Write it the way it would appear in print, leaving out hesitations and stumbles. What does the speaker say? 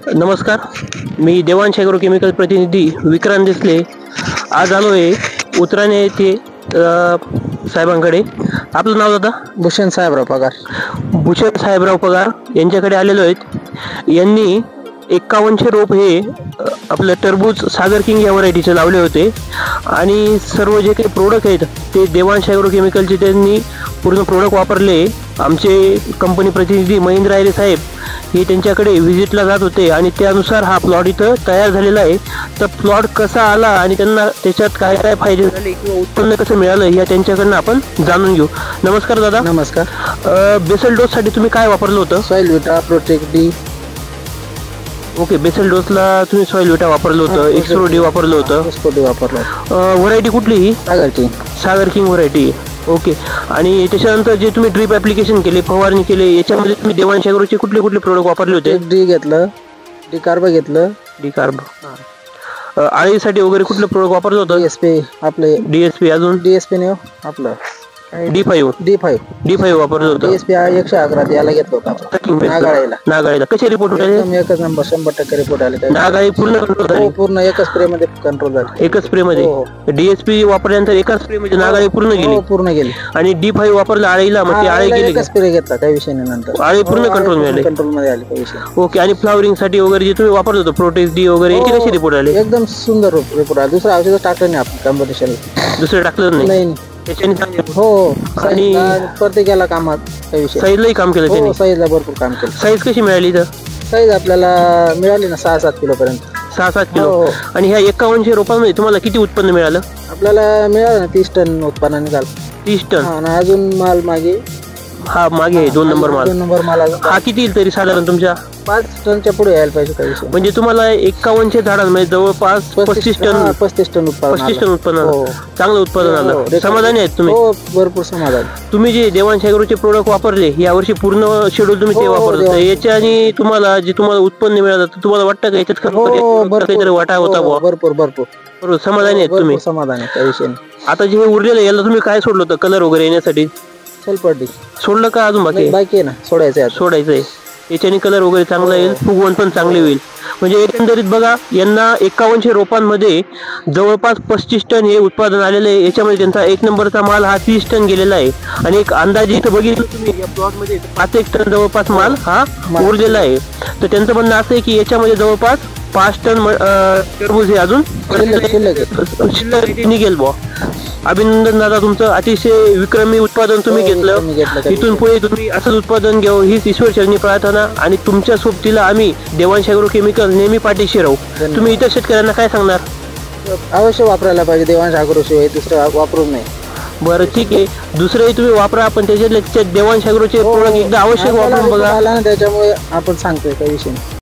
नमस्कार, मी Devansh agro chemical प्रतिनिधी विक्रांत देसले आज आलो आहे उतराणे येथे साहेबांकडे. आपलं नाव दादा? भूषण साहेबराव पगार. भूषण साहेबराव पगार यांच्याकडे आलेलो आहेत. यांनी 5100 रोप हे आपलं टरबूज सागर किंग या व्हरायटीचे लावले होते आणि सर्व जे काही प्रोडक्ट आहेत ते देवांश ॲग्रो केमिकलचे त्यांनी पूर्ण प्रोडक्ट वापरले. आमचे कंपनी प्रतिनिधी महेंद्र आयरे साहेब हे त्यांच्याकडे व्हिजिटला जात होते आणि त्यानुसार हा प्लॉट इथं तयार झालेला आहे. तर प्लॉट कसा आला आणि त्यांना त्याच्यात काय काय फायदे झाले किंवा उत्पन्न कसं मिळालं या त्यांच्याकडनं आपण जाणून घेऊ. नमस्कार दादा. नमस्कार. बेसल डोससाठी तुम्ही काय वापरलं होतं? सॉइल विटा प्रोटेक्ट डी. ओके, बेसल डोसला तुम्ही सॉइल विटा वापरलं होतं, एक्सप्रो डी वापरलं होतं. एक्सप्रो डी वापरलं. व्हरायटी कुठली ही? सागर किंग. सागर किंग व्हरायटी. ओके. आणि त्याच्यानंतर जे तुम्ही ड्रीप ॲप्लिकेशन केले, फवारणी केले, याच्यामध्ये तुम्ही देवांश ॲग्रोचे कुठले कुठले प्रोडक्ट वापरले होते? डी घेतलं, डी कार्ब घेतलं. डी कार्ब. आळीसाठी वगैरे कुठलं प्रोडक्ट वापरलं होतं? डीएसपी आपले. डीएसपी. अजून डीएसपी ने आपलं D5 वापरलं होतं. डीएसपी 111 याला घेतलं होतं नागाळीला. नागाळीला कसे रिपोर्ट होते? एकदम एकच नंबर, 100% रिपोर्ट आले. नागाळी पूर्ण कंट्रोल झाली? पूर्ण एकच स्प्रे मध्ये कंट्रोल झाली. एकच स्प्रे मध्ये. डीएसपी वापरल्यानंतर एकाच स्प्रे मध्ये नागाळी पूर्ण गेली? पूर्ण गेली. आणि D5 वापरलं आळीला, मग ती आळी गेली? एकच स्प्रे घेतला, काही विषय नाही. नंतर आळी पूर्ण कंट्रोल मिळाली, कंट्रोल मध्ये आली, काही विषय. ओके. आणि फ्लावरिंग साठी वगैरे जे तुम्ही वापरत होतो प्रोटेक्ट डी वगैरे, याचे कसे रिपोर्ट आले? एकदम सुंदर रिपोर्ट आले. दुसरं औषध टाकलं नाही आपण कॉम्पिटिशनला. दुसरं टाकलं नाही? त्याच्याने हो. आणि प्रत्येकाला कामात, काही विषय. साईजलाही काम केलं त्याने? साईजला भरपूर काम केलं. साईज कशी मिळाली तर? साईज आपल्याला मिळाली ना 6-7 किलो पर्यंत. 6-7 किलो. आणि ह्या 5100 रोपांमध्ये तुम्हाला किती उत्पन्न मिळालं? आपल्याला मिळालं ना 30 टन उत्पन्न निघालं. 30 टन. आणि अजून माल मागे. हा मागे 2 नंबर माल. 2 नंबर माल. हा किती येईल तरी साधारण तुमच्या? 5 टनच्या पुढे यायला पाहिजे, काही विषय. म्हणजे तुम्हाला 5100 झाडांमध्ये जवळपास 35 टन. 35 टन उत्पन्न. 35 टन उत्पन्न. चांगलं उत्पादन आलं. समाधानी आहेत तुम्ही? हो, भरपूर समाधान. तुम्ही जे देवांश ॲग्रोचे प्रोडक्ट वापरले यावर्षी पूर्ण शेड्यूल तुम्ही ते वापरत होते, याच्याने तुम्हाला जे तुम्हाला उत्पन्न मिळालं तुम्हाला वाटतं का याच्यात काहीतरी वाटा होता? भरपूर समाधानी आहेत तुम्ही? समाधानी, काही विषय नाही. आता जे उरलेलं याला तुम्ही काय सोडलं होतं कलर वगैरे येण्यासाठी? सल्फर डी सोडलं का अजून बाकी? बाकी आहे ना, सोडायचंय. याच्याने कलर वगैरे चांगला येईल, फुगवण पण चांगले होईल. म्हणजे एकंदरीत बघा, यांना 5100 रोपांमध्ये जवळपास 35 टन हे उत्पादन आलेलं आहे. याच्यामध्ये त्यांचा 1 नंबरचा माल हा 30 टन गेलेला आहे. आणि एक अंदाजे इथं बघितलं तुम्ही या प्लॉट मध्ये 5-1 टन जवळपास माल हा उरलेला आहे. तर त्यांचं म्हणणं असं आहे की याच्यामध्ये जवळपास 5 टन टरबूज हे अजून शिल्लक निघेल बुवा. अभिनंदन दादा तुमचं. अतिशय विक्रमी उत्पादन तुम्ही घेतलं. इथून पुढे तुम्ही असंच उत्पादन घ्यावं हीच ईश्वर चरणी प्रार्थना. आणि तुमच्या सोबतीला आम्ही देवांश ॲग्रो केमिकल नेहमी पाठीशी राहू. तुम्ही इतर शेतकऱ्यांना काय सांगणार? अवश्य वापरायला पाहिजे देवांश ॲग्रो शिवाय दुसरं वापरू नये. बरं ठीक आहे, दुसरंही तुम्ही वापरा, पण त्याच्यातले देवांश ॲग्रोचे प्रोडक्ट एकदा अवश्य वापरून बघा. त्याच्यामुळे आपण सांगतोय, काही विषय नाही.